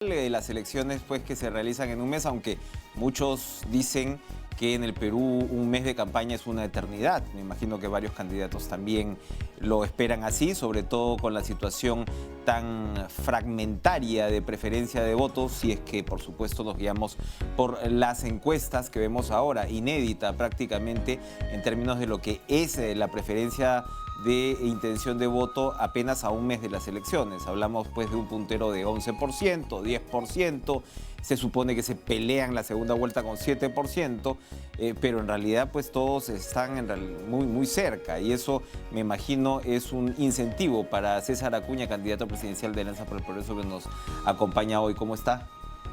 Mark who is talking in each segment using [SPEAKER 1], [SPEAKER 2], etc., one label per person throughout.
[SPEAKER 1] Las elecciones pues que se realizan en un mes, aunque muchos dicen que en el Perú un mes de campaña es una eternidad. Me imagino que varios candidatos también lo esperan así, sobre todo con la situación tan fragmentaria de preferencia de votos, si es que por supuesto nos guiamos por las encuestas que vemos ahora, inédita prácticamente en términos de lo que es la preferencia de intención de voto apenas a un mes de las elecciones. Hablamos pues de un puntero de 11%, 10%, se supone que se pelean la segunda vuelta con 7%, pero en realidad pues todos están muy cerca y eso me imagino es un incentivo para César Acuña, candidato presidencial de Alianza por el Progreso, que nos acompaña hoy. ¿Cómo está?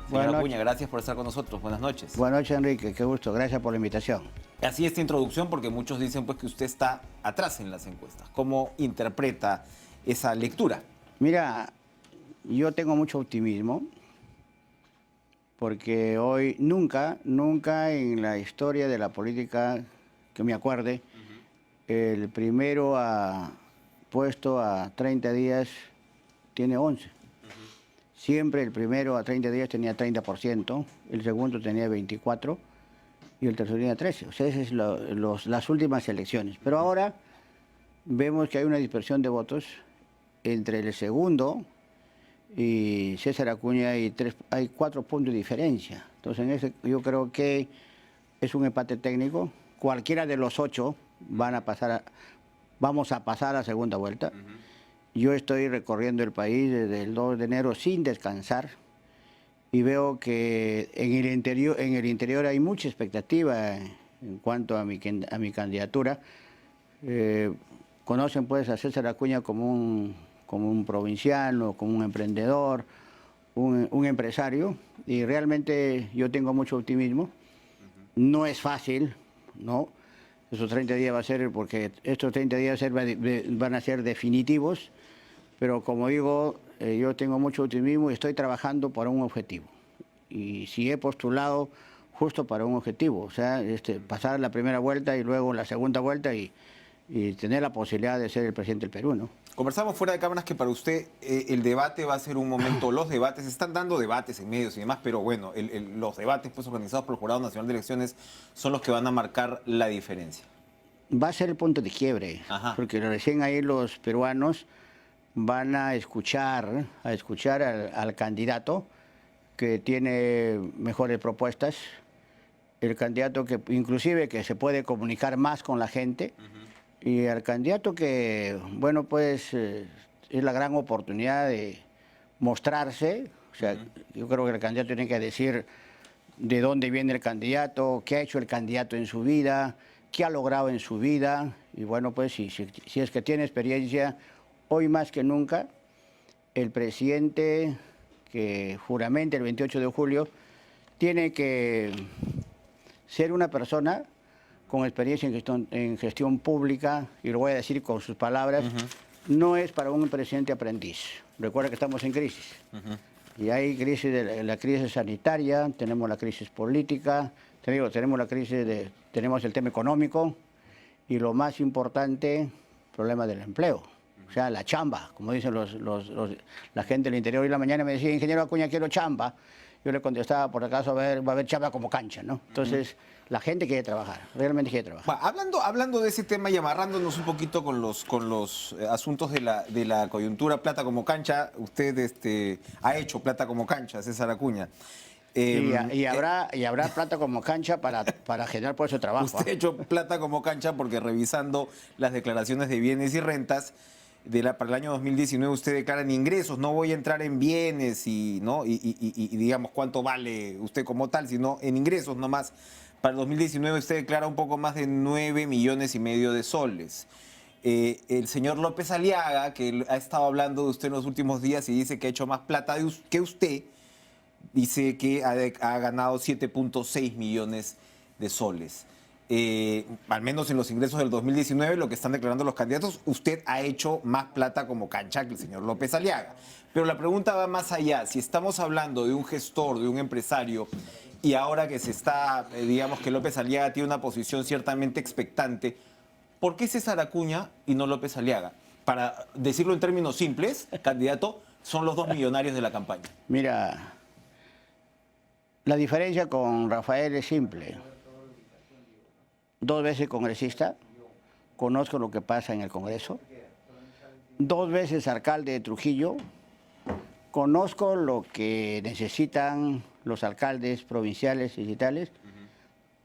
[SPEAKER 1] Señor Acuña, gracias por estar con nosotros. Buenas noches.
[SPEAKER 2] Buenas noches, Enrique. Qué gusto. Gracias por la invitación.
[SPEAKER 1] Así esta introducción, porque muchos dicen pues que usted está atrás en las encuestas. ¿Cómo interpreta esa lectura?
[SPEAKER 2] Mira, yo tengo mucho optimismo porque hoy nunca en la historia de la política que me acuerde, el primero puesto a 30 días tiene 11. Siempre el primero a 30 días tenía 30%, el segundo tenía 24% y el tercero tenía 13%. O sea, esas son las últimas elecciones. Pero ahora vemos que hay una dispersión de votos entre el segundo y César Acuña, hay 4 puntos de diferencia. Entonces, en ese, yo creo que es un empate técnico. Cualquiera de los 8 vamos a pasar a la segunda vuelta. Yo estoy recorriendo el país desde el 2 de enero sin descansar y veo que en el interior hay mucha expectativa en cuanto a mi candidatura. Conocen pues a César Acuña como un provinciano, como un emprendedor, un empresario, y realmente yo tengo mucho optimismo. No es fácil, ¿no? Esos 30 días va a ser, porque estos 30 días van a ser definitivos, pero como digo, yo tengo mucho optimismo y estoy trabajando para un objetivo. Y si he postulado justo para un objetivo, o sea, pasar la primera vuelta y luego la segunda vuelta y tener la posibilidad de ser el presidente del Perú, ¿no?
[SPEAKER 1] Conversamos fuera de cámaras que para usted el debate va a ser un momento, los debates, se están dando debates en medios y demás, pero bueno, los debates pues, organizados por el Jurado Nacional de Elecciones son los que van a marcar la diferencia.
[SPEAKER 2] Va a ser el punto de quiebre, porque recién ahí los peruanos van a escuchar al candidato que tiene mejores propuestas, el candidato que inclusive que se puede comunicar más con la gente, y al candidato que, bueno, pues es la gran oportunidad de mostrarse. O sea, yo creo que el candidato tiene que decir de dónde viene el candidato, qué ha hecho el candidato en su vida, qué ha logrado en su vida, y bueno, pues si es que tiene experiencia, hoy más que nunca, el presidente que juramente el 28 de julio tiene que ser una persona con experiencia en gestión pública, y lo voy a decir con sus palabras, no es para un presidente aprendiz. Recuerda que estamos en crisis. Y hay crisis, la crisis sanitaria, tenemos la crisis política, tenemos el tema económico, y lo más importante, el problema del empleo. O sea, la chamba, como dicen la gente del interior. Hoy en la mañana me decía, ingeniero Acuña, quiero chamba. Yo le contestaba, por acaso va a haber chamba como cancha, ¿no? Entonces, la gente quiere trabajar, realmente quiere trabajar.
[SPEAKER 1] Hablando de ese tema y amarrándonos un poquito con los asuntos de la coyuntura, plata como cancha, usted ha hecho plata como cancha, César Acuña.
[SPEAKER 2] Y habrá plata como cancha para generar por eso trabajo.
[SPEAKER 1] Usted ha hecho plata como cancha porque revisando las declaraciones de bienes y rentas, para el año 2019 usted declara en ingresos, no voy a entrar en bienes y digamos cuánto vale usted como tal, sino en ingresos nomás. Para el 2019 usted declara un poco más de 9,5 millones de soles. El señor López Aliaga, que ha estado hablando de usted en los últimos días y dice que ha hecho más plata que usted, dice que ha ganado 7,6 millones de soles. Al menos en los ingresos del 2019, lo que están declarando los candidatos, usted ha hecho más plata como cancha que el señor López Aliaga. Pero la pregunta va más allá. Si estamos hablando de un gestor, de un empresario, y ahora que digamos que López Aliaga tiene una posición ciertamente expectante, ¿por qué César Acuña y no López Aliaga? Para decirlo en términos simples, candidato, son los 2 millonarios de la campaña.
[SPEAKER 2] Mira, La diferencia con Rafael es simple. 2 veces congresista, conozco lo que pasa en el Congreso. 2 veces alcalde de Trujillo, conozco lo que necesitan los alcaldes provinciales y distritales.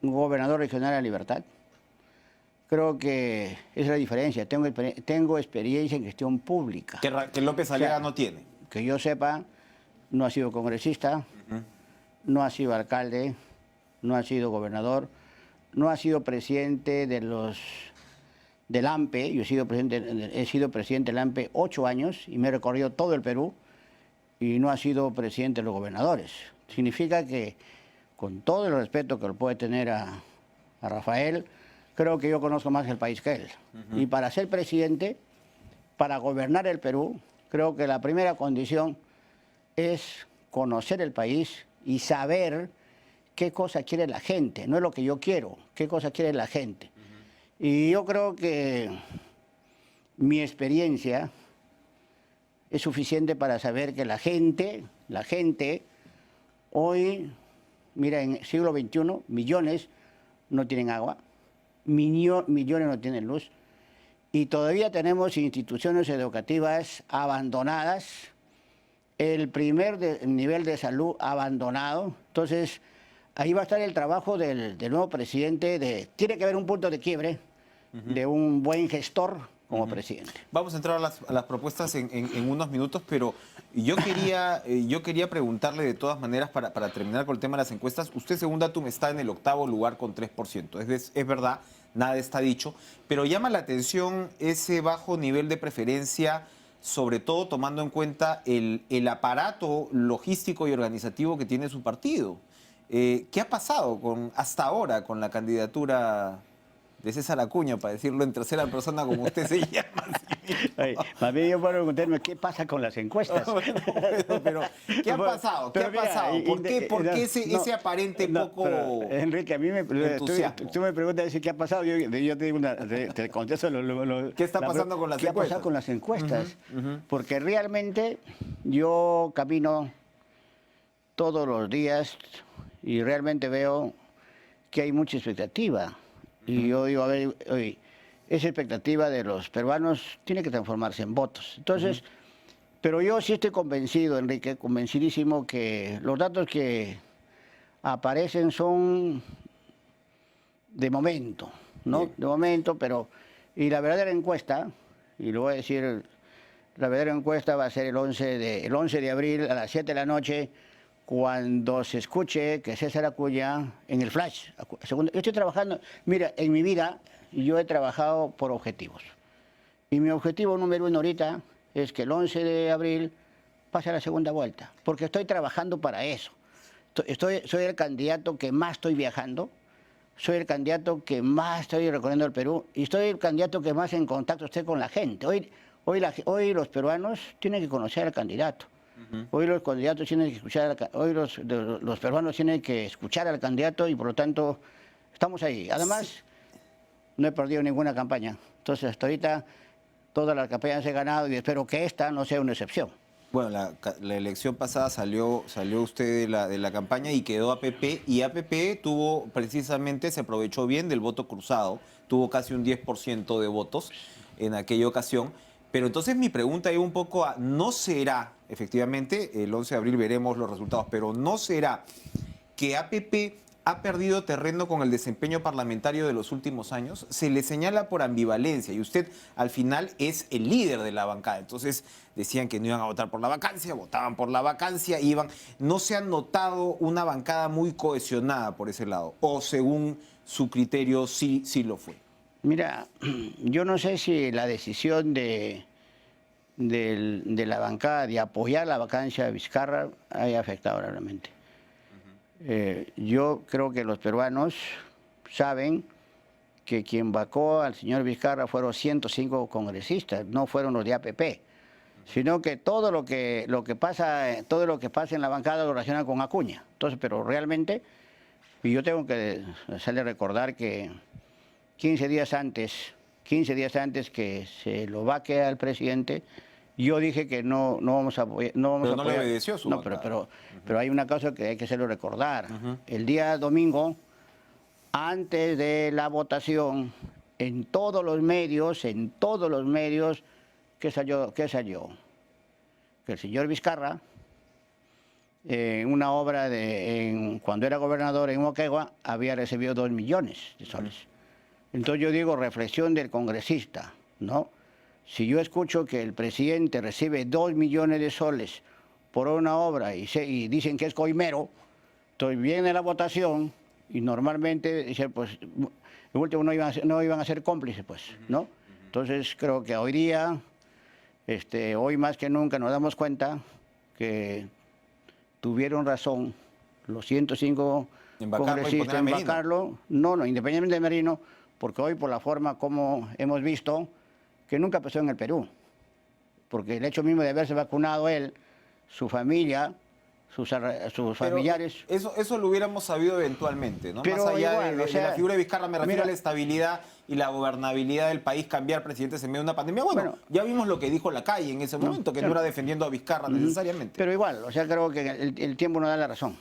[SPEAKER 2] Gobernador regional a libertad. Creo que esa es la diferencia. Tengo experiencia en gestión pública.
[SPEAKER 1] Que López Aliaga no tiene.
[SPEAKER 2] Que yo sepa, no ha sido congresista, no ha sido alcalde, no ha sido gobernador, no ha sido presidente del AMPE. Yo he sido presidente del AMPE 8 años y me he recorrido todo el Perú y no ha sido presidente de los gobernadores. Significa que, con todo el respeto que lo puede tener a Rafael, creo que yo conozco más el país que él. Y para ser presidente, para gobernar el Perú, creo que la primera condición es conocer el país y saber qué cosa quiere la gente. No es lo que yo quiero, qué cosa quiere la gente. Y yo creo que mi experiencia es suficiente para saber que la gente hoy, mira, en el siglo XXI, millones no tienen agua, millones no tienen luz, y todavía tenemos instituciones educativas abandonadas, el primer nivel de salud abandonado. Entonces, ahí va a estar el trabajo del nuevo presidente. Tiene que haber un punto de quiebre de un buen gestor como presidente.
[SPEAKER 1] Vamos a entrar a las propuestas en unos minutos, pero yo quería preguntarle de todas maneras, para terminar con el tema de las encuestas. Usted, según Datum, está en el 8º lugar con 3%. Es verdad, nada está dicho, pero llama la atención ese bajo nivel de preferencia, sobre todo tomando en cuenta el aparato logístico y organizativo que tiene su partido. ¿Qué ha pasado hasta ahora con la candidatura de César Acuña, para decirlo en tercera persona como usted se llama?
[SPEAKER 2] Oye, más bien yo puedo preguntarme qué pasa con las encuestas.
[SPEAKER 1] Pero ¿qué ha pasado? ¿Qué ha pasado? ¿Por qué ese aparente poco
[SPEAKER 2] Enrique, a mí tú me preguntas qué ha pasado, yo te digo te contesto
[SPEAKER 1] ¿qué está pasando con las encuestas?
[SPEAKER 2] ¿Qué ha pasado con las encuestas? Porque realmente yo camino todos los días y realmente veo que hay mucha expectativa. Y yo digo, a ver, oye, esa expectativa de los peruanos tiene que transformarse en votos. Entonces, pero yo sí estoy convencido, Enrique, convencidísimo, que los datos que aparecen son de momento, ¿no? Bien. De momento, pero... Y la verdadera encuesta, y lo voy a decir, la verdadera encuesta va a ser el 11 de abril a las 7 de la noche, cuando se escuche que César Acuña en el flash. Yo estoy trabajando, mira, en mi vida yo he trabajado por objetivos. Y mi objetivo número 1 ahorita es que el 11 de abril pase a la segunda vuelta, porque estoy trabajando para eso. Soy el candidato que más estoy viajando, soy el candidato que más estoy recorriendo el Perú y soy el candidato que más en contacto esté con la gente. Hoy los peruanos tienen que conocer al candidato. Hoy los candidatos tienen que escuchar, los peruanos tienen que escuchar al candidato y por lo tanto estamos ahí. Además, no he perdido ninguna campaña. Entonces, hasta ahorita todas las campañas he ganado y espero que esta no sea una excepción.
[SPEAKER 1] Bueno, la elección pasada salió usted de la campaña y quedó APP, y APP tuvo precisamente, se aprovechó bien del voto cruzado, tuvo casi un 10% de votos en aquella ocasión. Pero entonces mi pregunta es un poco ¿no será, efectivamente, el 11 de abril veremos los resultados, pero no será que APP ha perdido terreno con el desempeño parlamentario de los últimos años? Se le señala por ambivalencia y usted al final es el líder de la bancada. Entonces decían que no iban a votar por la vacancia, votaban por la vacancia, iban. ¿No se ha notado una bancada muy cohesionada por ese lado? ¿O según su criterio sí lo fue?
[SPEAKER 2] Mira, yo no sé si la decisión de la bancada de apoyar la vacancia de Vizcarra haya afectado realmente. Yo creo que los peruanos saben que quien vacó al señor Vizcarra fueron 105 congresistas, no fueron los de APP, sino que todo lo que pasa en la bancada lo relacionan con Acuña. Entonces, pero realmente, y yo tengo que hacerle recordar que 15 días antes que se lo vaque al presidente, Yo dije que no vamos a apoyar. No vamos
[SPEAKER 1] Pero
[SPEAKER 2] a
[SPEAKER 1] no le
[SPEAKER 2] apoyar.
[SPEAKER 1] obedeció su
[SPEAKER 2] No,
[SPEAKER 1] bancada.
[SPEAKER 2] pero hay una cosa que hay que hacerlo recordar. El día domingo, antes de la votación, en todos los medios, ¿qué salió? Que el señor Vizcarra, en una obra cuando era gobernador en Moquegua, había recibido 2 millones de soles. Entonces yo digo, reflexión del congresista, ¿no? Si yo escucho que el presidente recibe 2 millones de soles por una obra y dicen que es coimero, entonces viene la votación y normalmente dicen, pues, el último no iban a ser cómplices, pues, ¿no? Entonces creo que hoy día, hoy más que nunca nos damos cuenta que tuvieron razón los 105 congresistas en vacarlo, no, independientemente de Merino, porque hoy por la forma como hemos visto, que nunca pasó en el Perú, porque el hecho mismo de haberse vacunado él, su familia, sus familiares...
[SPEAKER 1] Eso lo hubiéramos sabido eventualmente, ¿no?
[SPEAKER 2] Pero
[SPEAKER 1] más allá
[SPEAKER 2] igual,
[SPEAKER 1] de la figura de Vizcarra, me refiero
[SPEAKER 2] mira,
[SPEAKER 1] a la estabilidad y la gobernabilidad del país, cambiar presidentes en medio de una pandemia. Bueno, ya vimos lo que dijo Lacalle en ese momento, que no era defendiendo a Vizcarra necesariamente.
[SPEAKER 2] Pero igual, o sea, creo que el tiempo nos da la razón,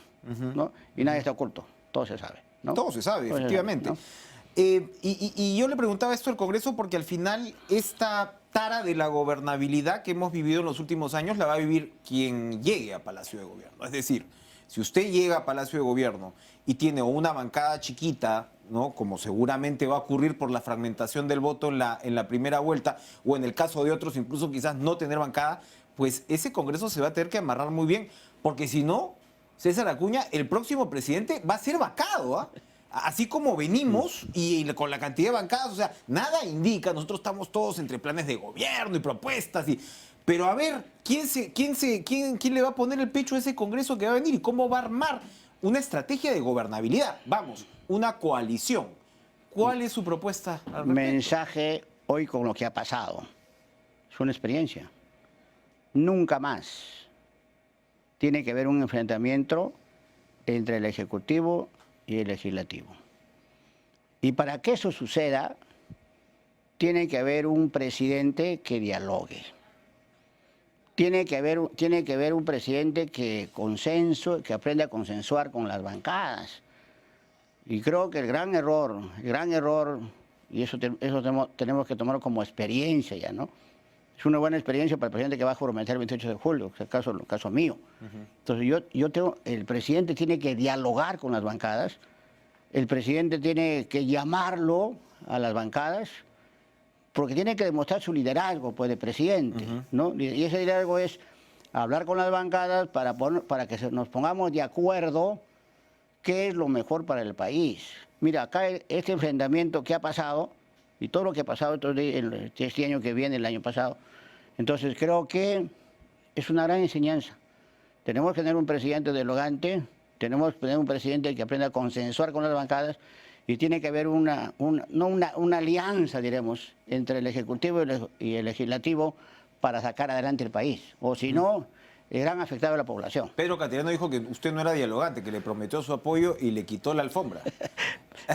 [SPEAKER 2] ¿no? Y nadie está oculto, todo se sabe, ¿no?
[SPEAKER 1] Todo se sabe,
[SPEAKER 2] Todo
[SPEAKER 1] efectivamente.
[SPEAKER 2] se sabe, ¿no?
[SPEAKER 1] Y yo le preguntaba esto al Congreso porque al final esta tara de la gobernabilidad que hemos vivido en los últimos años la va a vivir quien llegue a Palacio de Gobierno. Es decir, si usted llega a Palacio de Gobierno y tiene una bancada chiquita, ¿no? Como seguramente va a ocurrir por la fragmentación del voto en la primera vuelta, o en el caso de otros incluso quizás no tener bancada, pues ese Congreso se va a tener que amarrar muy bien, porque si no, César Acuña, el próximo presidente va a ser vacado, ¿ah? Así como venimos y con la cantidad de bancadas, o sea, nada indica, nosotros estamos todos entre planes de gobierno y propuestas, pero a ver, ¿quién le va a poner el pecho a ese Congreso que va a venir y cómo va a armar una estrategia de gobernabilidad? Vamos, una coalición. ¿Cuál es su propuesta al respecto?
[SPEAKER 2] Mensaje hoy con lo que ha pasado. Es una experiencia. Nunca más tiene que haber un enfrentamiento entre el Ejecutivo y el Legislativo. Y para que eso suceda, tiene que haber un presidente que dialogue. Tiene que haber un presidente que aprenda a consensuar con las bancadas. Y creo que el gran error, y eso tenemos que tomarlo como experiencia ya, ¿no? Es una buena experiencia para el presidente que va a juramentar el 28 de julio, que es el caso mío. Entonces el presidente tiene que dialogar con las bancadas, el presidente tiene que llamarlo a las bancadas, porque tiene que demostrar su liderazgo, pues, de presidente, ¿no? Y ese liderazgo es hablar con las bancadas para que nos pongamos de acuerdo qué es lo mejor para el país. Mira, acá este enfrentamiento que ha pasado, y todo lo que ha pasado este año que viene, el año pasado, entonces creo que es una gran enseñanza. Tenemos que tener un presidente dialogante, tenemos que tener un presidente que aprenda a consensuar con las bancadas, y tiene que haber una alianza, diremos, entre el Ejecutivo y el Legislativo para sacar adelante el país. O si no, irán afectados a la población.
[SPEAKER 1] Pedro Cateriano dijo que usted no era dialogante, que le prometió su apoyo y le quitó la alfombra.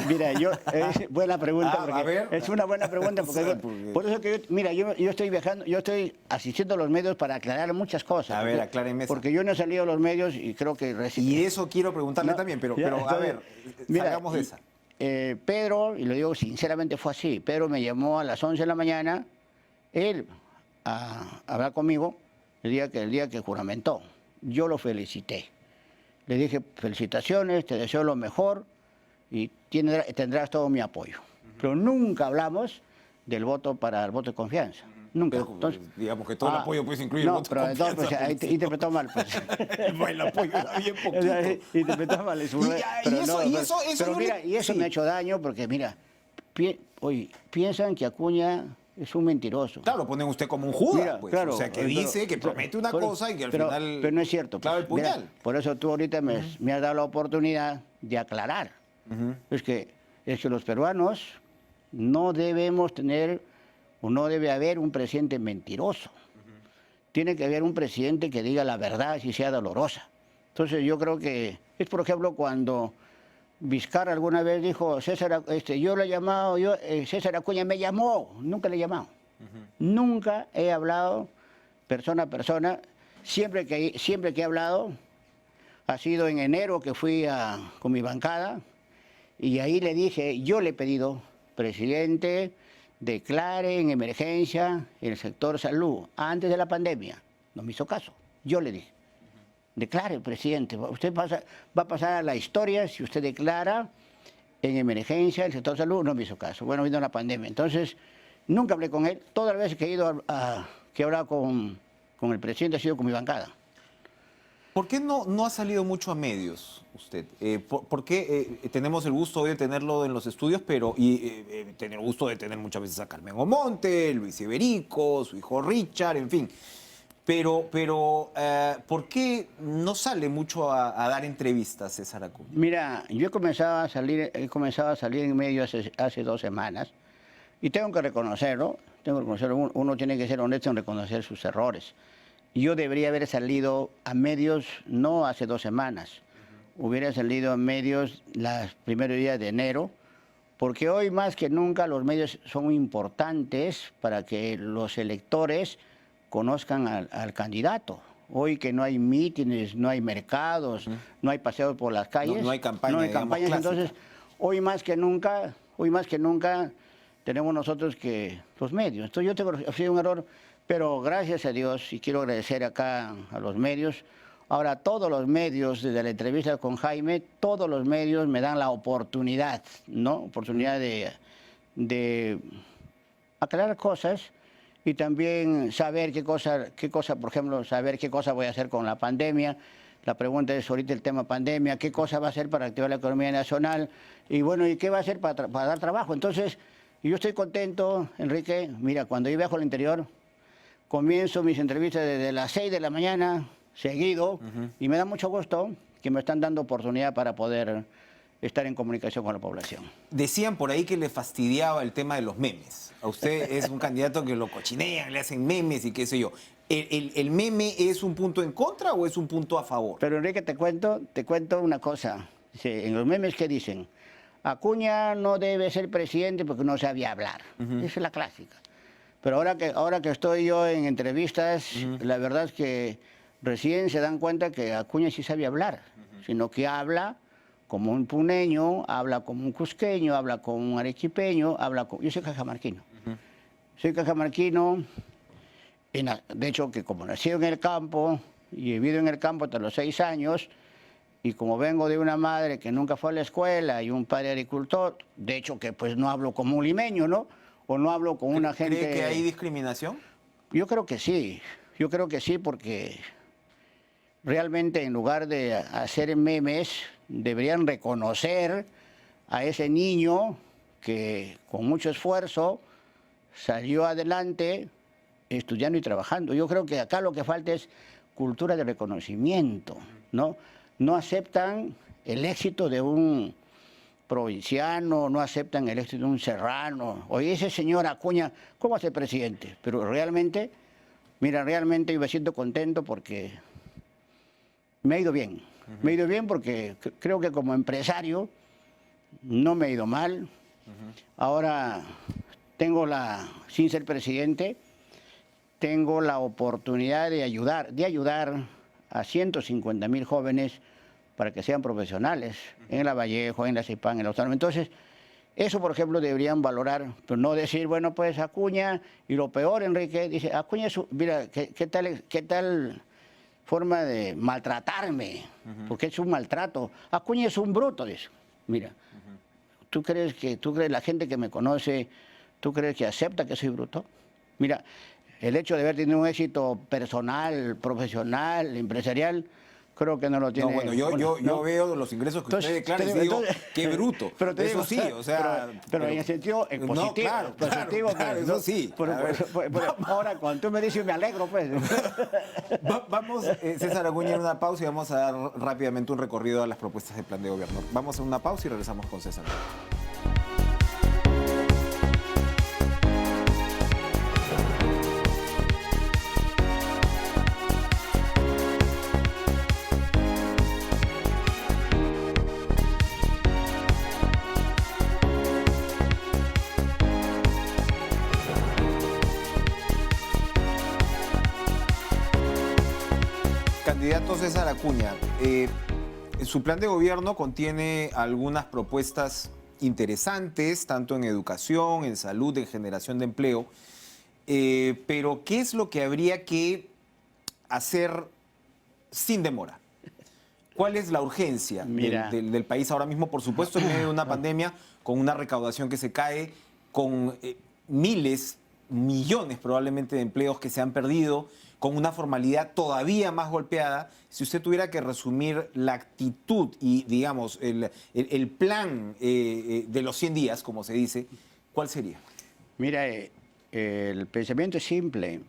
[SPEAKER 2] Mira, es buena pregunta.
[SPEAKER 1] A ver.
[SPEAKER 2] Es una buena pregunta. Por eso que yo estoy viajando, yo estoy asistiendo a los medios para aclarar muchas cosas.
[SPEAKER 1] A ver, acláreme eso.
[SPEAKER 2] Porque yo no he salido a los medios y creo que...
[SPEAKER 1] Y eso quiero preguntarle también, pero a ver, salgamos de esa.
[SPEAKER 2] Pedro, y lo digo sinceramente, fue así. Pedro me llamó a las 11 de la mañana, él a hablar conmigo el día que juramentó. Yo lo felicité. Le dije, felicitaciones, te deseo lo mejor y tendrás todo mi apoyo. Pero nunca hablamos del voto para el voto de confianza. Nunca.
[SPEAKER 1] Pero,
[SPEAKER 2] entonces,
[SPEAKER 1] digamos que todo el apoyo pues incluye el voto de confianza.
[SPEAKER 2] No, pero ahí interpretó mal. Pues.
[SPEAKER 1] El apoyo era bien poquito.
[SPEAKER 2] Interpretó mal. Y eso me ha hecho daño porque, mira, piensan que Acuña es un mentiroso.
[SPEAKER 1] Claro, lo ponen usted como un Judas, mira, pues.
[SPEAKER 2] Claro,
[SPEAKER 1] o sea, que dice, que promete una cosa y que al final...
[SPEAKER 2] Pero no es cierto.
[SPEAKER 1] Clava el puñal.
[SPEAKER 2] Mira, por eso tú ahorita me has dado la oportunidad de aclarar. Es que los peruanos no debemos tener, o no debe haber un presidente mentiroso. Tiene que haber un presidente que diga la verdad, si sea dolorosa. Entonces yo creo que es, por ejemplo, cuando Vizcarra alguna vez dijo, César, yo lo he llamado, César Acuña me llamó, nunca le he llamado. Nunca he hablado persona a persona, siempre que he hablado, ha sido en enero que fui con mi bancada, y ahí le dije, yo le he pedido, presidente, declare en emergencia el sector salud antes de la pandemia. No me hizo caso. Yo le dije, declare, presidente, usted va a pasar a la historia si usted declara en emergencia el sector salud. No me hizo caso. Bueno, vino la pandemia. Entonces, nunca hablé con él. Todas las veces que he ido que he hablado con el presidente ha sido con mi bancada.
[SPEAKER 1] ¿Por qué no ha salido mucho a medios usted? ¿Por qué tenemos el gusto hoy de tenerlo en los estudios, pero tener el gusto de tener muchas veces a Carmen Omonte, Luis Iberico, su hijo Richard, en fin? Pero ¿por qué no sale mucho a dar entrevistas, César Acuña?
[SPEAKER 2] Mira, yo he comenzado a salir en medios hace 2 semanas, y tengo que reconocerlo, uno tiene que ser honesto en reconocer sus errores. Yo debería haber salido a medios no hace 2 semanas, hubiera salido a medios los primeros días de enero, porque hoy más que nunca los medios son importantes para que los electores conozcan al candidato. Hoy que no hay mítines, no hay mercados, no hay paseos por las calles,
[SPEAKER 1] no hay campañas,
[SPEAKER 2] entonces hoy más que nunca tenemos nosotros que los medios. Entonces yo tengo sido un error, pero gracias a Dios, y quiero agradecer acá a los medios. Ahora todos los medios, desde la entrevista con Jaime, todos los medios me dan la oportunidad, ¿no? Oportunidad de aclarar cosas y también saber qué cosa, por ejemplo, saber qué cosa voy a hacer con la pandemia. La pregunta es ahorita el tema pandemia, qué cosa va a hacer para activar la economía nacional y bueno, y qué va a hacer para dar trabajo. Entonces, yo estoy contento, Enrique. Mira, cuando yo viajo al interior, comienzo mis entrevistas desde las 6 de la mañana, seguido, y me da mucho gusto que me están dando oportunidad para poder estar en comunicación con la población.
[SPEAKER 1] Decían por ahí que le fastidiaba el tema de los memes. A usted es un candidato que lo cochinean, le hacen memes y qué sé yo. ¿El meme es un punto en contra o es un punto a favor?
[SPEAKER 2] Pero Enrique, te cuento una cosa. En los memes, ¿qué dicen? Acuña no debe ser presidente porque no sabía hablar. Esa es la clásica. Pero ahora que estoy yo en entrevistas, la verdad es que recién se dan cuenta que Acuña sí sabe hablar, sino que habla como un puneño, habla como un cusqueño, habla como un arequipeño, yo soy cajamarquino. Soy cajamarquino, de hecho que como nací en el campo y he vivido en el campo hasta los 6 años, y como vengo de una madre que nunca fue a la escuela y un padre agricultor, de hecho que pues no hablo como un limeño, ¿no? O no hablo con una gente...
[SPEAKER 1] ¿Cree que hay discriminación?
[SPEAKER 2] Yo creo que sí, porque realmente en lugar de hacer memes, deberían reconocer a ese niño que con mucho esfuerzo salió adelante estudiando y trabajando. Yo creo que acá lo que falta es cultura de reconocimiento, ¿no? No aceptan el éxito de un provinciano, no aceptan el éxito de un serrano. Oye, ese señor Acuña, ¿cómo va a ser presidente? Pero realmente, mira, realmente yo me siento contento porque me ha ido bien. Me ha ido bien porque creo que como empresario no me ha ido mal. Ahora sin ser presidente, tengo la oportunidad de ayudar a 150.000 jóvenes para que sean profesionales en la Vallejo, en la CIPAN, en la Autónoma. Entonces, eso, por ejemplo, deberían valorar, pero no decir, bueno, pues Acuña, y lo peor, Enrique, dice, Acuña, mira, ¿qué tal forma de maltratarme? Porque es un maltrato. Acuña es un bruto, dice. Mira, ¿tú crees la gente que me conoce, tú crees que acepta que soy bruto? Mira, el hecho de haber tenido un éxito personal, profesional, empresarial, creo que no lo tiene.
[SPEAKER 1] No, bueno, yo veo los ingresos que usted declara y digo, qué bruto.
[SPEAKER 2] Pero te
[SPEAKER 1] eso
[SPEAKER 2] digo,
[SPEAKER 1] sí, o sea...
[SPEAKER 2] Pero en el sentido positivo.
[SPEAKER 1] No, claro, eso sí.
[SPEAKER 2] Ahora, cuando tú me dices, me alegro, pues.
[SPEAKER 1] Vamos, César Acuña, en una pausa y vamos a dar rápidamente un recorrido a las propuestas del plan de gobierno. Vamos a una pausa y regresamos con César. candidato César Acuña, su plan de gobierno contiene algunas propuestas interesantes, tanto en educación, en salud, en generación de empleo, pero ¿qué es lo que habría que hacer sin demora? ¿Cuál es la urgencia del país ahora mismo? Por supuesto, en medio de una pandemia, con una recaudación que se cae, con miles, millones probablemente de empleos que se han perdido, con una formalidad todavía más golpeada. Si usted tuviera que resumir la actitud y, digamos, el plan de los 100 días, como se dice, ¿cuál sería?
[SPEAKER 2] Mira, el pensamiento es simple.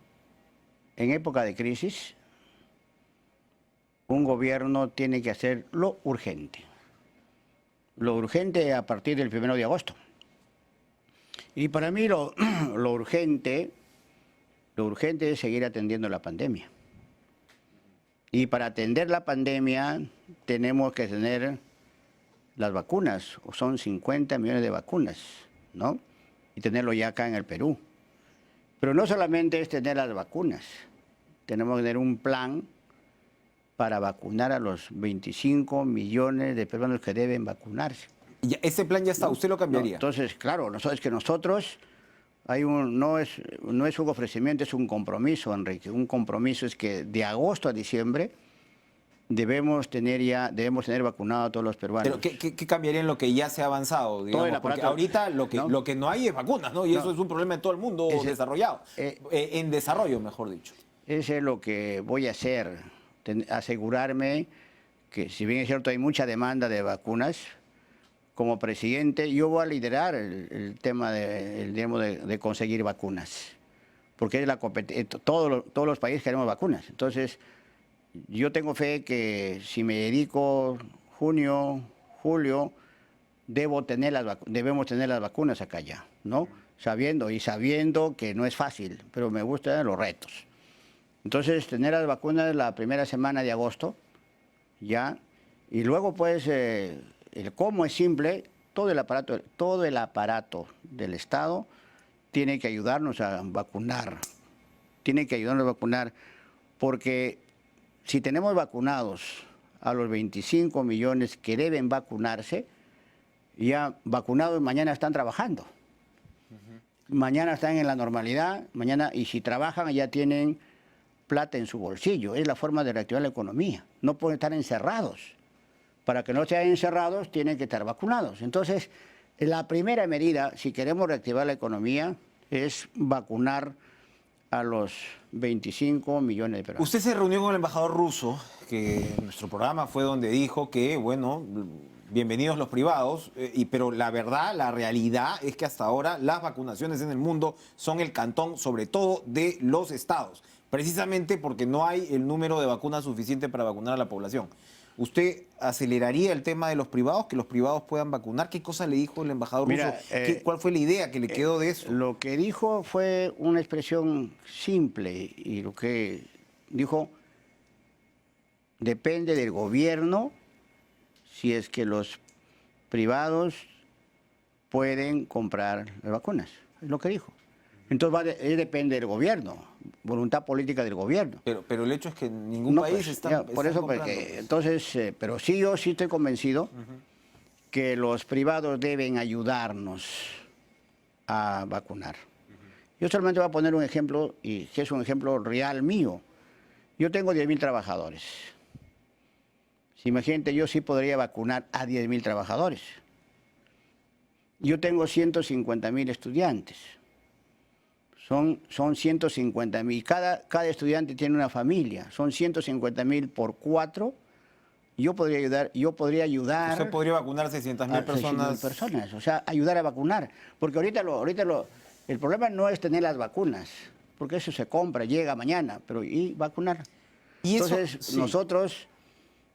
[SPEAKER 2] En época de crisis, un gobierno tiene que hacer lo urgente. Lo urgente a partir del 1 de agosto. Y para mí lo urgente es seguir atendiendo la pandemia. Y para atender la pandemia tenemos que tener las vacunas, o son 50 millones de vacunas, ¿no? Y tenerlo ya acá en el Perú. Pero no solamente es tener las vacunas, tenemos que tener un plan para vacunar a los 25 millones de peruanos que deben vacunarse.
[SPEAKER 1] Ya, ese plan ya está, ¿usted lo cambiaría?
[SPEAKER 2] No, entonces, claro, nosotros no es un ofrecimiento, es un compromiso, Enrique. Un compromiso es que de agosto a diciembre debemos tener vacunados a todos los peruanos.
[SPEAKER 1] ¿Pero qué cambiaría en lo que ya se ha avanzado? Digamos, porque ahorita lo que no hay es vacunas, ¿no? Y eso es un problema de todo el mundo desarrollado. En desarrollo, mejor dicho.
[SPEAKER 2] Eso es lo que voy a hacer, asegurarme que, si bien es cierto hay mucha demanda de vacunas, como presidente yo voy a liderar el tema de conseguir vacunas, porque es todos los países queremos vacunas. Entonces, yo tengo fe que si me dedico junio, julio, debemos tener las vacunas acá ya, ¿no? Sabiendo que no es fácil, pero me gustan los retos. Entonces, tener las vacunas la primera semana de agosto, ya, y luego pues el cómo es simple, todo el aparato del Estado tiene que ayudarnos a vacunar, porque si tenemos vacunados a los 25 millones que deben vacunarse, ya vacunados mañana están trabajando. Mañana están en la normalidad, y si trabajan ya tienen plata en su bolsillo. Es la forma de reactivar la economía. No pueden estar encerrados. Para que no sean encerrados, tienen que estar vacunados. Entonces, la primera medida, si queremos reactivar la economía, es vacunar a los 25 millones de peruanos.
[SPEAKER 1] Usted se reunió con el embajador ruso, que en nuestro programa fue donde dijo que, bueno, bienvenidos los privados, pero la verdad, la realidad es que hasta ahora las vacunaciones en el mundo son el cantón, sobre todo, de los estados, precisamente porque no hay el número de vacunas suficiente para vacunar a la población. ¿Usted aceleraría el tema de los privados, que los privados puedan vacunar? ¿Qué cosa le dijo el embajador ruso? ¿Cuál fue la idea que le quedó de eso?
[SPEAKER 2] Lo que dijo fue una expresión simple, y lo que dijo: depende del gobierno si es que los privados pueden comprar las vacunas. Es lo que dijo. Entonces depende del gobierno, voluntad política del gobierno.
[SPEAKER 1] Pero el hecho es que ningún país está
[SPEAKER 2] por eso, porque, entonces, pero sí, yo sí estoy convencido que los privados deben ayudarnos a vacunar. Yo solamente voy a poner un ejemplo, y que es un ejemplo real mío. Yo tengo 10.000 trabajadores. Si imagínate, yo sí podría vacunar a 10.000 trabajadores. Yo tengo 150.000 estudiantes. Son 150.000. Cada estudiante tiene una familia. Son 150.000 por 4. Yo podría ayudar.
[SPEAKER 1] Usted podría vacunar 600.000 personas.
[SPEAKER 2] 600.000 personas. O sea, ayudar a vacunar. Porque ahorita el problema no es tener las vacunas, porque eso se compra, llega mañana, pero ¿y vacunar? Entonces, sí, nosotros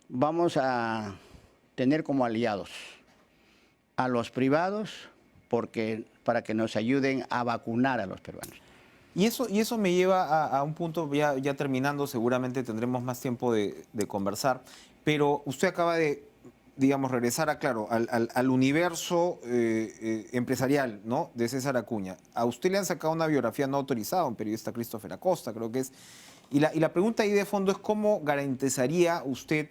[SPEAKER 2] vamos a tener como aliados a los privados para que nos ayuden a vacunar a los peruanos.
[SPEAKER 1] Y eso me lleva a un punto, ya terminando, seguramente tendremos más tiempo de conversar, pero usted acaba de, digamos, regresar al universo empresarial, ¿no?, de César Acuña. A usted le han sacado una biografía no autorizada, un periodista, Christopher Acosta, creo que es, Y la pregunta ahí de fondo es cómo garantizaría usted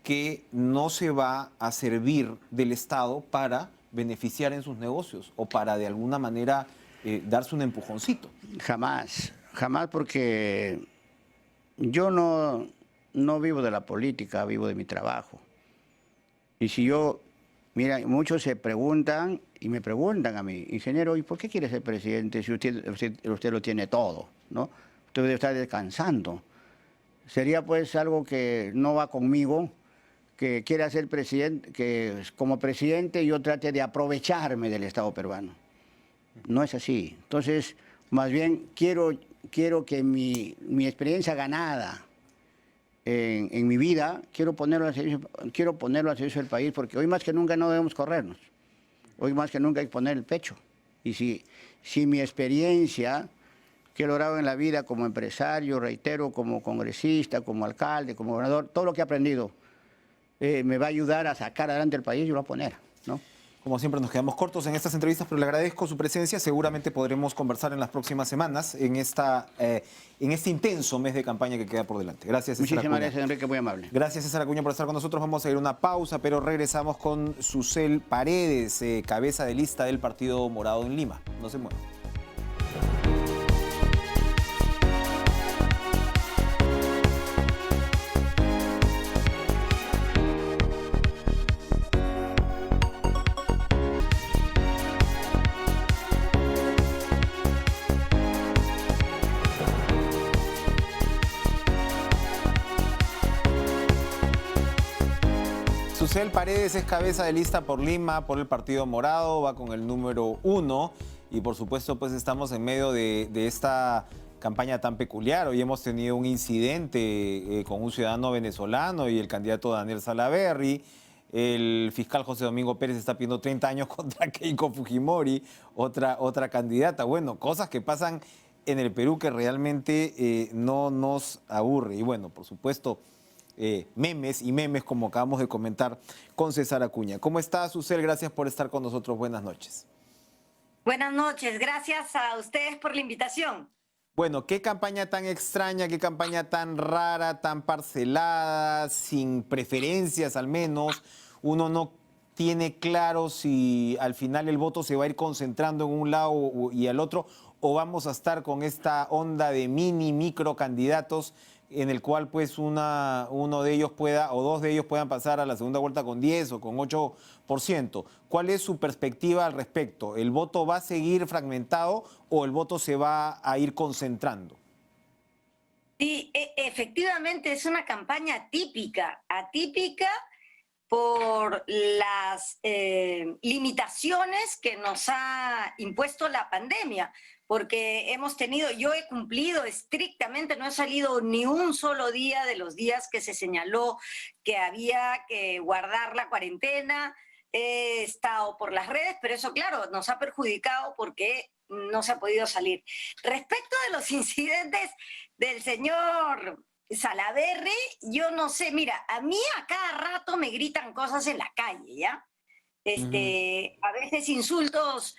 [SPEAKER 1] que no se va a servir del Estado para beneficiar en sus negocios o para de alguna manera darse un empujoncito.
[SPEAKER 2] Jamás, jamás, porque yo no vivo de la política, vivo de mi trabajo. Y si yo, mira, muchos se preguntan y me preguntan a mí, ingeniero, ¿y por qué quiere ser presidente si usted lo tiene todo, ¿no? Usted debe estar descansando. Sería pues algo que no va conmigo, que quiera ser presidente, que como presidente yo trate de aprovecharme del Estado peruano. No es así. Entonces, más bien quiero que mi experiencia ganada en mi vida, quiero ponerlo al servicio del país, porque hoy más que nunca no debemos corrernos. Hoy más que nunca hay que poner el pecho. Y si mi experiencia que he logrado en la vida como empresario, reitero, como congresista, como alcalde, como gobernador, todo lo que he aprendido me va a ayudar a sacar adelante el país, yo lo voy a poner, ¿no?
[SPEAKER 1] Como siempre nos quedamos cortos en estas entrevistas, pero le agradezco su presencia. Seguramente podremos conversar en las próximas semanas en este intenso mes de campaña que queda por delante. Gracias, César Acuña.
[SPEAKER 2] Muchísimas gracias, Enrique, muy amable.
[SPEAKER 1] Gracias, César Acuña, por estar con nosotros. Vamos a ir a una pausa, pero regresamos con Susel Paredes, cabeza de lista del Partido Morado en Lima. No se muevan. Susel Paredes es cabeza de lista por Lima, por el Partido Morado, va con el número 1 y por supuesto pues estamos en medio de esta campaña tan peculiar. Hoy hemos tenido un incidente con un ciudadano venezolano y el candidato Daniel Salaverry. El fiscal José Domingo Pérez está pidiendo 30 años contra Keiko Fujimori, otra candidata. Bueno, cosas que pasan en el Perú que realmente no nos aburre. Y bueno, por supuesto, memes como acabamos de comentar con César Acuña. ¿Cómo está, Susel? Gracias por estar con nosotros. Buenas noches.
[SPEAKER 3] Buenas noches. Gracias a ustedes por la invitación.
[SPEAKER 1] Bueno, qué campaña tan extraña, qué campaña tan rara, tan parcelada, sin preferencias al menos. Uno no tiene claro si al final el voto se va a ir concentrando en un lado y al otro, o vamos a estar con esta onda de micro candidatos en el cual pues uno de ellos pueda o dos de ellos puedan pasar a la segunda vuelta con 10 o con 8%. ¿Cuál es su perspectiva al respecto? ¿El voto va a seguir fragmentado o el voto se va a ir concentrando?
[SPEAKER 3] Sí, efectivamente es una campaña atípica por las limitaciones que nos ha impuesto la pandemia, porque yo he cumplido estrictamente, no he salido ni un solo día de los días que se señaló que había que guardar la cuarentena. He estado por las redes, pero eso, claro, nos ha perjudicado porque no se ha podido salir. Respecto de los incidentes del señor Salaverry, yo no sé, mira, a mí a cada rato me gritan cosas en la calle, ¿ya? A veces insultos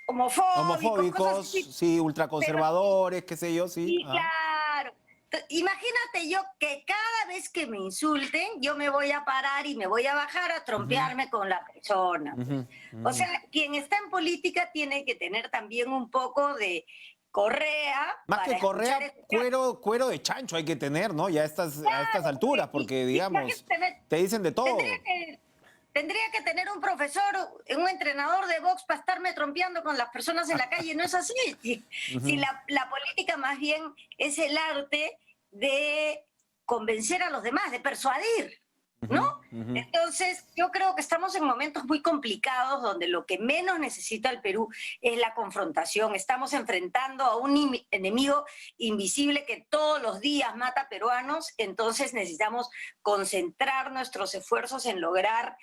[SPEAKER 1] homofóbicos, sí, ultraconservadores, qué sé yo, sí.
[SPEAKER 3] Sí, claro. Imagínate yo que cada vez que me insulten, yo me voy a parar y me voy a bajar a trompearme con la persona. O sea, quien está en política tiene que tener también un poco de correa.
[SPEAKER 1] Más que correa, cuero de chancho hay que tener, ¿no? Ya a estas alturas, porque digamos, te dicen de todo.
[SPEAKER 3] Tendría que tener un profesor, un entrenador de box para estarme trompeando con las personas en la calle. No es así. Si la política más bien es el arte de convencer a los demás, de persuadir, ¿no? Entonces, yo creo que estamos en momentos muy complicados donde lo que menos necesita el Perú es la confrontación. Estamos enfrentando a un enemigo invisible que todos los días mata peruanos, entonces necesitamos concentrar nuestros esfuerzos en lograr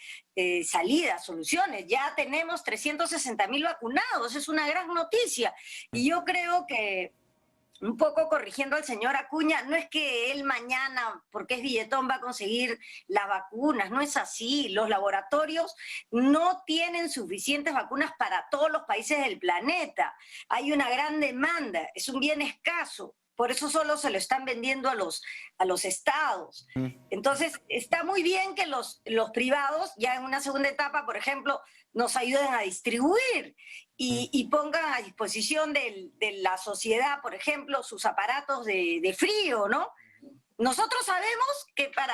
[SPEAKER 3] salidas, soluciones. Ya tenemos 360.000 vacunados, es una gran noticia. Y yo creo que, un poco corrigiendo al señor Acuña, no es que él mañana, porque es billetón, va a conseguir las vacunas, no es así. Los laboratorios no tienen suficientes vacunas para todos los países del planeta. Hay una gran demanda, es un bien escaso. por eso solo se lo están vendiendo a los estados. Entonces, está muy bien que los privados, ya en una segunda etapa, por ejemplo, nos ayuden a distribuir y pongan a disposición de la sociedad, por ejemplo, sus aparatos de frío, ¿no? Nosotros sabemos que para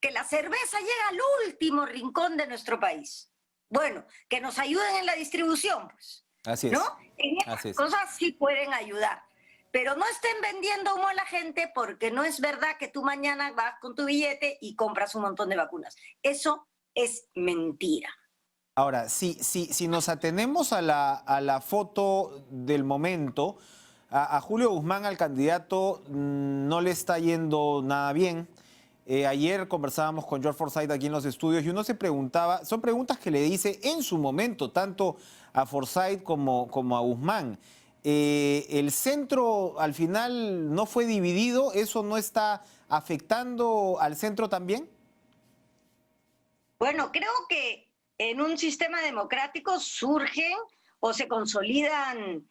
[SPEAKER 3] que la cerveza llegue al último rincón de nuestro país, bueno, que nos ayuden en la distribución, pues.
[SPEAKER 1] Así es.
[SPEAKER 3] ¿No? En esas cosas sí pueden ayudar. Pero no estén vendiendo humo a la gente, porque no es verdad que tú mañana vas con tu billete y compras un montón de vacunas. Eso es mentira.
[SPEAKER 1] Ahora, si nos atenemos a la foto del momento, a Julio Guzmán, al candidato, no le está yendo nada bien. Ayer conversábamos con George Forsyth aquí en los estudios y uno se preguntaba, son preguntas que le hice en su momento, tanto a Forsyth como a Guzmán. ¿El centro al final no fue dividido? ¿Eso no está afectando al centro también?
[SPEAKER 3] Bueno, creo que en un sistema democrático surgen o se consolidan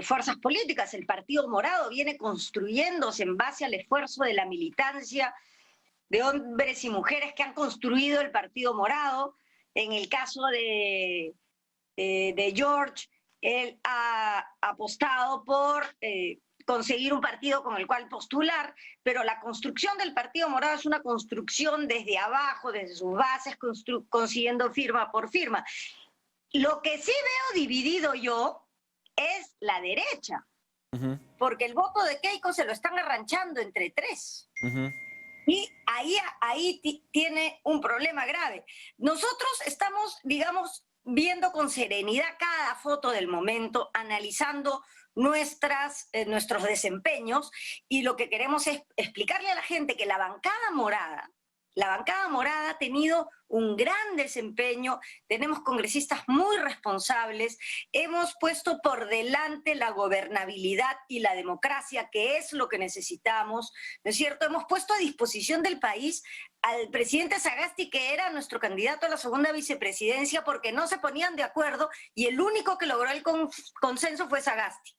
[SPEAKER 3] fuerzas políticas. El Partido Morado viene construyéndose en base al esfuerzo de la militancia, de hombres y mujeres que han construido el Partido Morado. En el caso de George, él ha apostado por conseguir un partido con el cual postular, pero la construcción del Partido Morado es una construcción desde abajo, desde sus bases, consiguiendo firma por firma. Lo que sí veo dividido yo es la derecha, porque el voto de Keiko se lo están arranchando entre tres. Y ahí tiene un problema grave. Nosotros estamos, digamos, viendo con serenidad cada foto del momento, analizando nuestros desempeños, y lo que queremos es explicarle a la gente que la bancada morada ha tenido un gran desempeño, tenemos congresistas muy responsables, hemos puesto por delante la gobernabilidad y la democracia, que es lo que necesitamos, ¿no es cierto? Hemos puesto a disposición del país al presidente Sagasti, que era nuestro candidato a la segunda vicepresidencia, porque no se ponían de acuerdo y el único que logró el consenso fue Sagasti.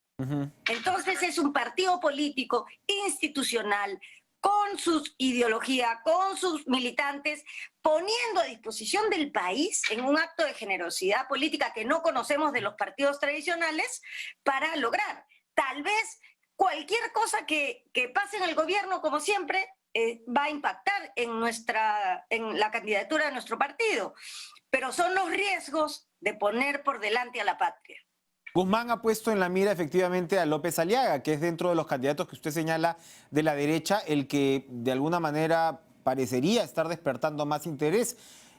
[SPEAKER 3] Entonces es un partido político, institucional, con su ideología, con sus militantes, poniendo a disposición del país en un acto de generosidad política que no conocemos de los partidos tradicionales para lograr. Tal vez cualquier cosa que pase en el gobierno, como siempre, va a impactar en la candidatura de nuestro partido, pero son los riesgos de poner por delante a la patria.
[SPEAKER 1] Guzmán ha puesto en la mira efectivamente a López Aliaga, que es dentro de los candidatos que usted señala de la derecha, el que de alguna manera parecería estar despertando más interés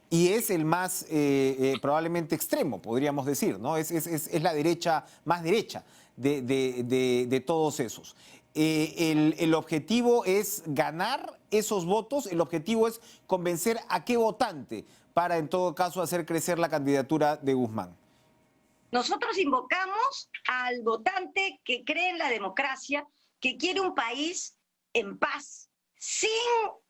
[SPEAKER 1] y es el más probablemente extremo, podríamos decir, ¿no? Es la derecha más derecha de todos esos. El objetivo es ganar esos votos, el objetivo es convencer a qué votante para en todo caso hacer crecer la candidatura de Guzmán.
[SPEAKER 3] Nosotros invocamos al votante que cree en la democracia, que quiere un país en paz, sin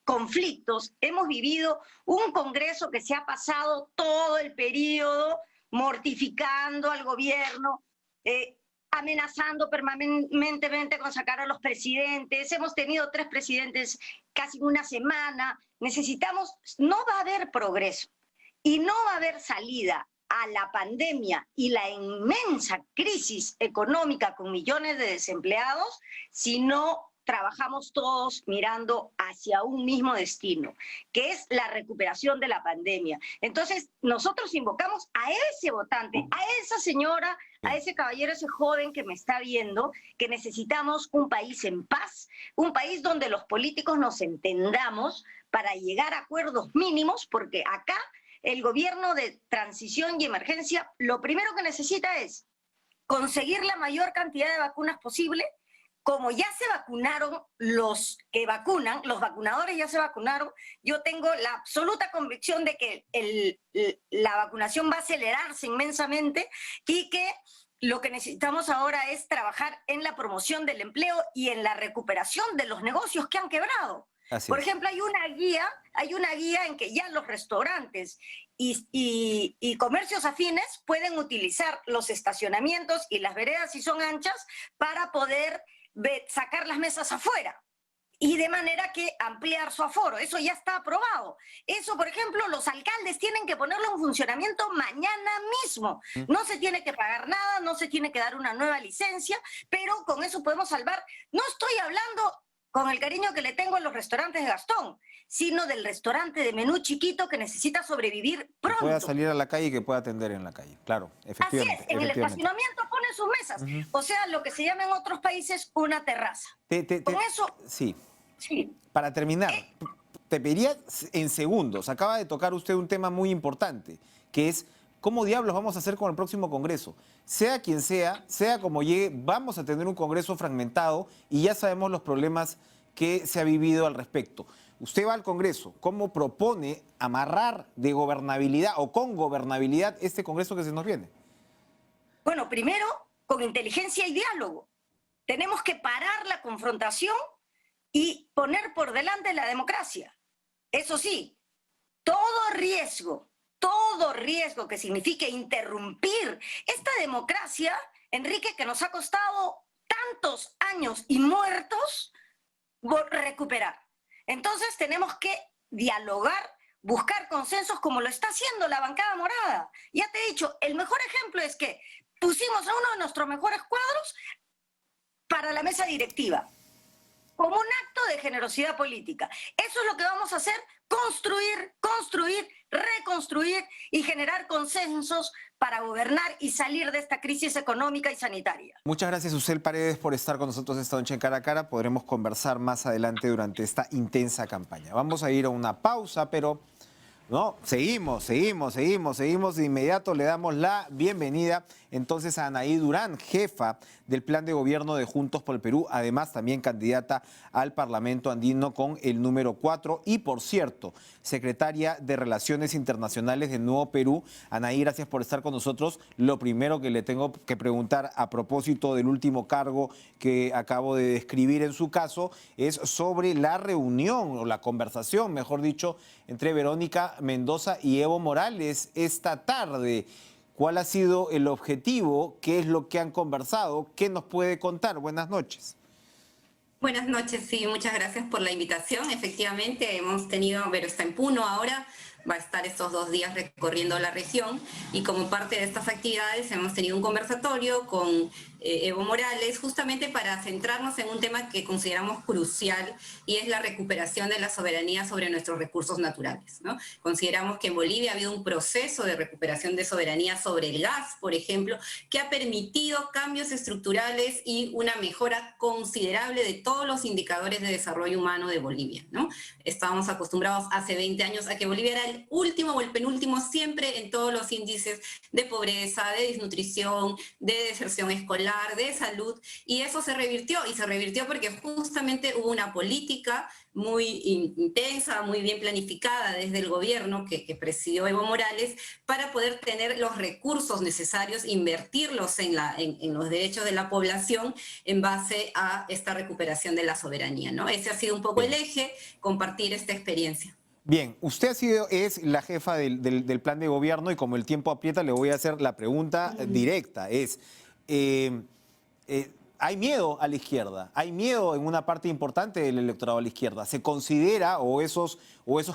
[SPEAKER 3] conflictos. Hemos vivido un Congreso que se ha pasado todo el periodo mortificando al gobierno, amenazando permanentemente con sacar a los presidentes. Hemos tenido 3 presidentes casi una semana. No va a haber progreso y no va a haber salida a la pandemia y la inmensa crisis económica con millones de desempleados si no trabajamos todos mirando hacia un mismo destino, que es la recuperación de la pandemia. Entonces, nosotros invocamos a ese votante, a esa señora, a ese caballero, a ese joven que me está viendo, que necesitamos un país en paz, un país donde los políticos nos entendamos para llegar a acuerdos mínimos, porque acá el gobierno de transición y emergencia lo primero que necesita es conseguir la mayor cantidad de vacunas posible. Como ya se vacunaron los que vacunan, los vacunadores ya se vacunaron, yo tengo la absoluta convicción de que la vacunación va a acelerarse inmensamente y que lo que necesitamos ahora es trabajar en la promoción del empleo y en la recuperación de los negocios que han quebrado. Por ejemplo, hay una guía en que ya los restaurantes y comercios afines pueden utilizar los estacionamientos y las veredas, si son anchas, para poder sacar las mesas afuera. Y de manera que ampliar su aforo. Eso ya está aprobado. Eso, por ejemplo, los alcaldes tienen que ponerlo en funcionamiento mañana mismo. No se tiene que pagar nada, no se tiene que dar una nueva licencia, pero con eso podemos salvar. No estoy hablando con el cariño que le tengo a los restaurantes de Gastón, sino del restaurante de menú chiquito que necesita sobrevivir pronto.
[SPEAKER 1] Que pueda salir a la calle y que pueda atender en la calle, claro, efectivamente.
[SPEAKER 3] Así es, en el estacionamiento ponen sus mesas. O sea, lo que se llama en otros países una terraza. Con eso...
[SPEAKER 1] Sí.
[SPEAKER 3] Sí.
[SPEAKER 1] Para terminar, te pediría en segundos, acaba de tocar usted un tema muy importante, que es cómo diablos vamos a hacer con el próximo Congreso. Sea quien sea como llegue, vamos a tener un Congreso fragmentado y ya sabemos los problemas que se ha vivido al respecto. Usted va al Congreso, ¿cómo propone amarrar de gobernabilidad o con gobernabilidad este Congreso que se nos viene?
[SPEAKER 3] Bueno, primero, con inteligencia y diálogo. Tenemos que parar la confrontación y poner por delante la democracia. Eso sí, todo riesgo que signifique interrumpir esta democracia, Enrique, que nos ha costado tantos años y muertos, recuperar. Entonces tenemos que dialogar, buscar consensos como lo está haciendo la bancada morada. Ya te he dicho, el mejor ejemplo es que pusimos a uno de nuestros mejores cuadros para la mesa directiva, como un acto de generosidad política. Eso es lo que vamos a hacer, construir, reconstruir y generar consensos para gobernar y salir de esta crisis económica y sanitaria.
[SPEAKER 1] Muchas gracias, Ucel Paredes, por estar con nosotros esta noche en Cara a Cara. Podremos conversar más adelante durante esta intensa campaña. Vamos a ir a una pausa, pero no, seguimos. De inmediato le damos la bienvenida entonces a Anaí Durán, jefa del Plan de Gobierno de Juntos por el Perú, además también candidata al Parlamento Andino con el número 4 y, por cierto, secretaria de Relaciones Internacionales de Nuevo Perú. Anaí, gracias por estar con nosotros. Lo primero que le tengo que preguntar a propósito del último cargo que acabo de describir en su caso es sobre la reunión o la conversación, mejor dicho, entre Verónica Mendoza y Evo Morales esta tarde. ¿Cuál ha sido el objetivo? ¿Qué es lo que han conversado? ¿Qué nos puede contar? Buenas noches.
[SPEAKER 4] Buenas noches, sí, muchas gracias por la invitación. Efectivamente, hemos tenido, Vero está en Puno ahora, va a estar estos 2 días recorriendo la región y como parte de estas actividades hemos tenido un conversatorio con Evo Morales justamente para centrarnos en un tema que consideramos crucial y es la recuperación de la soberanía sobre nuestros recursos naturales, ¿no? Consideramos que en Bolivia ha habido un proceso de recuperación de soberanía sobre el gas, por ejemplo, que ha permitido cambios estructurales y una mejora considerable de todos los indicadores de desarrollo humano de Bolivia, ¿no? Estábamos acostumbrados hace 20 años a que Bolivia era el último o el penúltimo siempre en todos los índices de pobreza, de desnutrición, de deserción escolar, de salud, y eso se revirtió porque justamente hubo una política muy intensa, muy bien planificada desde el gobierno que presidió Evo Morales para poder tener los recursos necesarios, invertirlos en los derechos de la población en base a esta recuperación de la soberanía, ¿no? Ese ha sido un poco el eje, compartir esta experiencia.
[SPEAKER 1] Bien, usted es la jefa del plan de gobierno y como el tiempo aprieta le voy a hacer la pregunta directa. Hay miedo a la izquierda, hay miedo en una parte importante del electorado a la izquierda. Se considera, o esos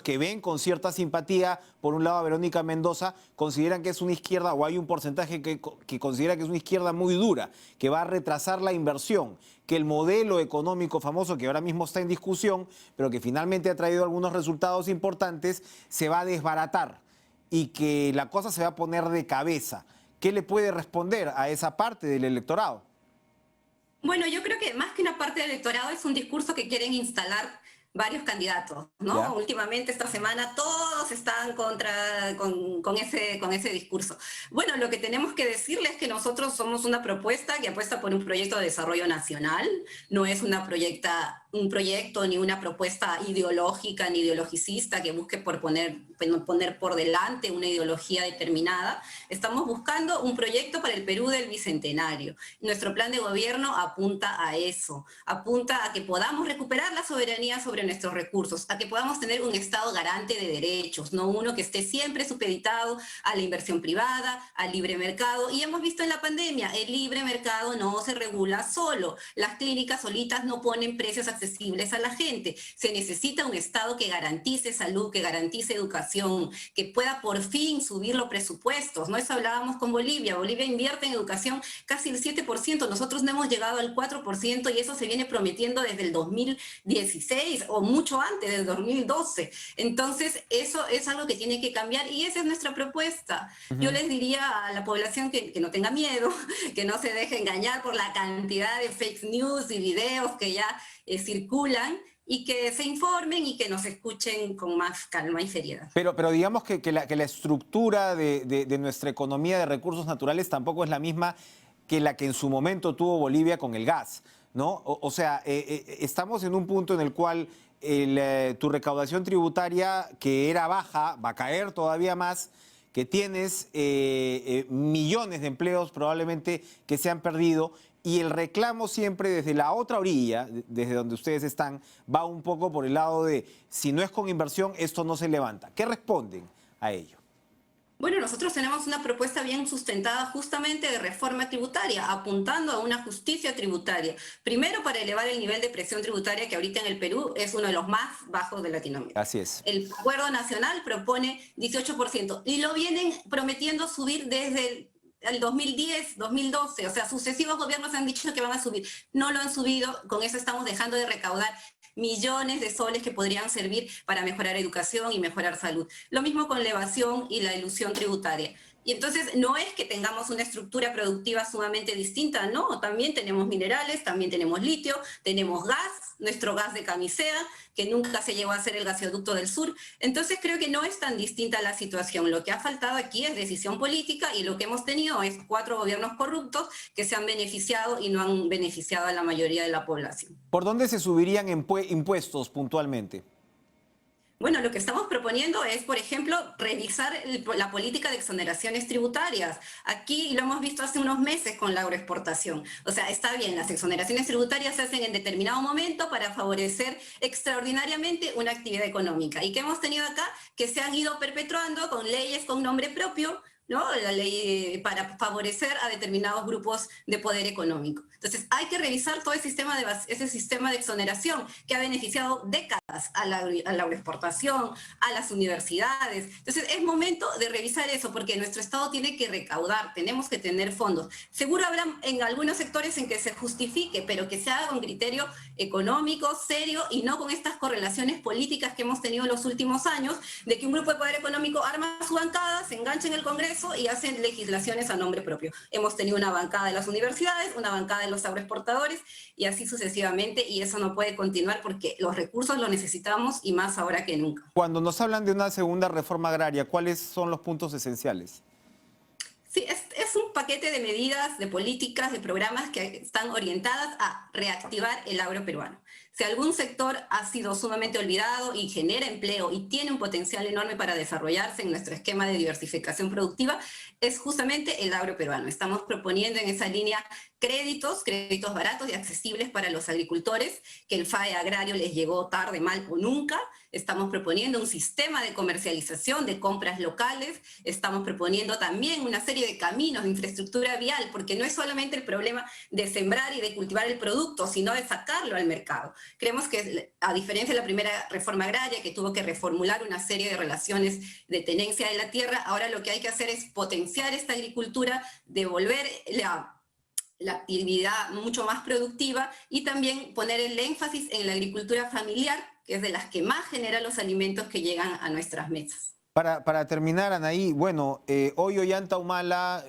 [SPEAKER 1] que ven con cierta simpatía, por un lado a Verónica Mendoza, consideran que es una izquierda, o hay un porcentaje que considera que es una izquierda muy dura, que va a retrasar la inversión, que el modelo económico famoso que ahora mismo está en discusión, pero que finalmente ha traído algunos resultados importantes, se va a desbaratar y que la cosa se va a poner de cabeza. ¿Qué le puede responder a esa parte del electorado?
[SPEAKER 4] Bueno, yo creo que más que una parte del electorado es un discurso que quieren instalar varios candidatos, ¿no?
[SPEAKER 1] ¿Ya?
[SPEAKER 4] Últimamente, esta semana, todos están con ese discurso. Bueno, lo que tenemos que decirles es que nosotros somos una propuesta que apuesta por un proyecto de desarrollo nacional, no es una un proyecto ni una propuesta ideológica ni ideologicista que busque poner por delante una ideología determinada. Estamos buscando un proyecto para el Perú del Bicentenario. Nuestro plan de gobierno apunta a eso, apunta a que podamos recuperar la soberanía sobre nuestros recursos, a que podamos tener un Estado garante de derechos, no uno que esté siempre supeditado a la inversión privada, al libre mercado. Y hemos visto en la pandemia, el libre mercado no se regula solo. Las clínicas solitas no ponen precios accesibles a la gente. Se necesita un Estado que garantice salud, que garantice educación, que pueda por fin subir los presupuestos, ¿no? Eso hablábamos con Bolivia. Bolivia invierte en educación casi el 7%. Nosotros no hemos llegado al 4% y eso se viene prometiendo desde el 2016 o mucho antes, del 2012. Entonces, eso es algo que tiene que cambiar y esa es nuestra propuesta. Yo les diría a la población que no tenga miedo, que no se deje engañar por la cantidad de fake news y videos que ya circulan, y que se informen y que nos escuchen con más calma y seriedad.
[SPEAKER 1] Pero digamos que la estructura de nuestra economía de recursos naturales tampoco es la misma que la que en su momento tuvo Bolivia con el gas, ¿no? O sea, estamos en un punto en el cual tu recaudación tributaria, que era baja, va a caer todavía más, que tienes millones de empleos probablemente que se han perdido, y el reclamo siempre desde la otra orilla, desde donde ustedes están, va un poco por el lado de si no es con inversión, esto no se levanta. ¿Qué responden a ello?
[SPEAKER 4] Bueno, nosotros tenemos una propuesta bien sustentada justamente de reforma tributaria, apuntando a una justicia tributaria. Primero, para elevar el nivel de presión tributaria, que ahorita en el Perú es uno de los más bajos de Latinoamérica.
[SPEAKER 1] Así es.
[SPEAKER 4] El Acuerdo Nacional propone 18% y lo vienen prometiendo subir desde el 2010, 2012, o sea, sucesivos gobiernos han dicho que van a subir. No lo han subido, con eso estamos dejando de recaudar millones de soles que podrían servir para mejorar educación y mejorar salud. Lo mismo con la evasión y la elusión tributaria. Y entonces no es que tengamos una estructura productiva sumamente distinta, no, también tenemos minerales, también tenemos litio, tenemos gas, nuestro gas de camisea, que nunca se llegó a hacer el gasoducto del sur. Entonces creo que no es tan distinta la situación. Lo que ha faltado aquí es decisión política y lo que hemos tenido es 4 gobiernos corruptos que se han beneficiado y no han beneficiado a la mayoría de la población.
[SPEAKER 1] ¿Por dónde se subirían impuestos puntualmente?
[SPEAKER 4] Bueno, lo que estamos proponiendo es, por ejemplo, revisar la política de exoneraciones tributarias. Aquí lo hemos visto hace unos meses con la agroexportación. O sea, está bien, las exoneraciones tributarias se hacen en determinado momento para favorecer extraordinariamente una actividad económica. ¿Y qué hemos tenido acá? Que se han ido perpetuando con leyes con nombre propio, ¿no? La ley para favorecer a determinados grupos de poder económico. Entonces, hay que revisar todo ese sistema de exoneración que ha beneficiado décadas a la agroexportación, a las universidades. Entonces, es momento de revisar eso, porque nuestro Estado tiene que recaudar, tenemos que tener fondos. Seguro habrá en algunos sectores en que se justifique, pero que se haga con criterio económico, serio, y no con estas correlaciones políticas que hemos tenido en los últimos años, de que un grupo de poder económico arma su bancada, se engancha en el Congreso y hacen legislaciones a nombre propio. Hemos tenido una bancada de las universidades, una bancada de los agroexportadores y así sucesivamente, y eso no puede continuar porque los recursos los necesitamos y más ahora que nunca.
[SPEAKER 1] Cuando nos hablan de una segunda reforma agraria, ¿cuáles son los puntos esenciales?
[SPEAKER 4] Sí, es un paquete de medidas, de políticas, de programas que están orientadas a reactivar el agro peruano. Si algún sector ha sido sumamente olvidado y genera empleo y tiene un potencial enorme para desarrollarse en nuestro esquema de diversificación productiva, es justamente el agro peruano. Estamos proponiendo en esa línea créditos baratos y accesibles para los agricultores, que el FAE agrario les llegó tarde, mal o nunca. Estamos proponiendo un sistema de comercialización de compras locales, estamos proponiendo también una serie de caminos de infraestructura vial, porque no es solamente el problema de sembrar y de cultivar el producto, sino de sacarlo al mercado. Creemos que, a diferencia de la primera reforma agraria, que tuvo que reformular una serie de relaciones de tenencia de la tierra, ahora lo que hay que hacer es potenciar esta agricultura, devolver la actividad mucho más productiva y también poner el énfasis en la agricultura familiar, que es de las que más genera los alimentos que llegan a nuestras mesas.
[SPEAKER 1] Para terminar, Anaí, bueno, hoy Ollanta Humala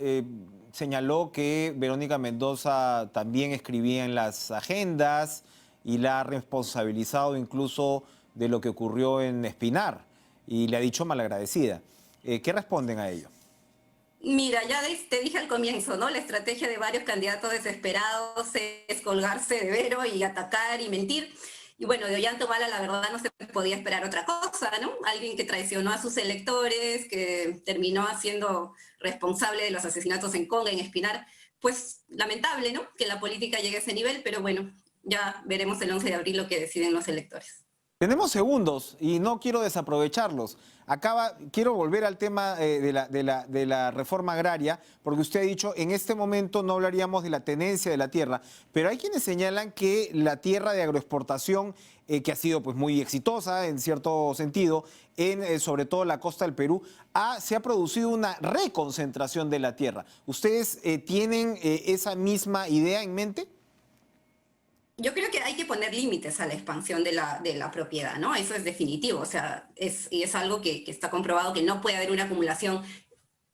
[SPEAKER 1] señaló que Verónica Mendoza también escribía en las agendas y la ha responsabilizado incluso de lo que ocurrió en Espinar y le ha dicho malagradecida. ¿Qué responden a ello?
[SPEAKER 4] Mira, ya te dije al comienzo, ¿no? La estrategia de varios candidatos desesperados es colgarse de Vero y atacar y mentir. Y bueno, de Ollanta-Humala la verdad no se podía esperar otra cosa, ¿no? Alguien que traicionó a sus electores, que terminó siendo responsable de los asesinatos en Conga, en Espinar. Pues lamentable, ¿no? Que la política llegue a ese nivel, pero bueno, ya veremos el 11 de abril lo que deciden los electores.
[SPEAKER 1] Tenemos segundos y no quiero desaprovecharlos. Quiero volver al tema de la reforma agraria, porque usted ha dicho, en este momento no hablaríamos de la tenencia de la tierra, pero hay quienes señalan que la tierra de agroexportación, que ha sido pues muy exitosa en cierto sentido, sobre todo la costa del Perú, se ha producido una reconcentración de la tierra. ¿Ustedes tienen esa misma idea en mente?
[SPEAKER 4] Yo creo que hay que poner límites a la expansión de la propiedad, ¿no? Eso es definitivo, o sea, es algo que está comprobado que no puede haber una acumulación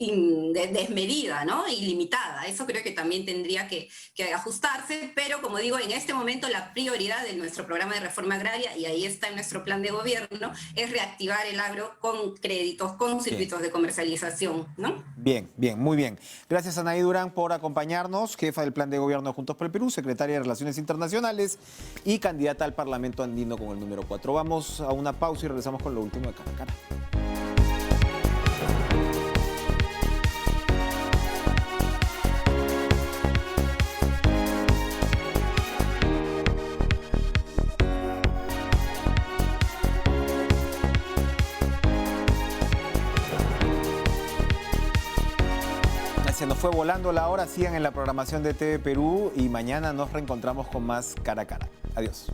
[SPEAKER 4] desmedida, ¿no? Ilimitada. Eso creo que también tendría que ajustarse, pero como digo, en este momento la prioridad de nuestro programa de reforma agraria, y ahí está en nuestro plan de gobierno, es reactivar el agro con créditos, con circuitos de comercialización, ¿no?
[SPEAKER 1] Bien, bien, muy bien. Gracias, Anaí Durán, por acompañarnos, jefa del plan de gobierno de Juntos por el Perú, secretaria de Relaciones Internacionales y candidata al Parlamento Andino con el número 4. Vamos a una pausa y regresamos con lo último de Cara a Cara. Se nos fue volando la hora, sigan en la programación de TV Perú y mañana nos reencontramos con más Cara a Cara. Adiós.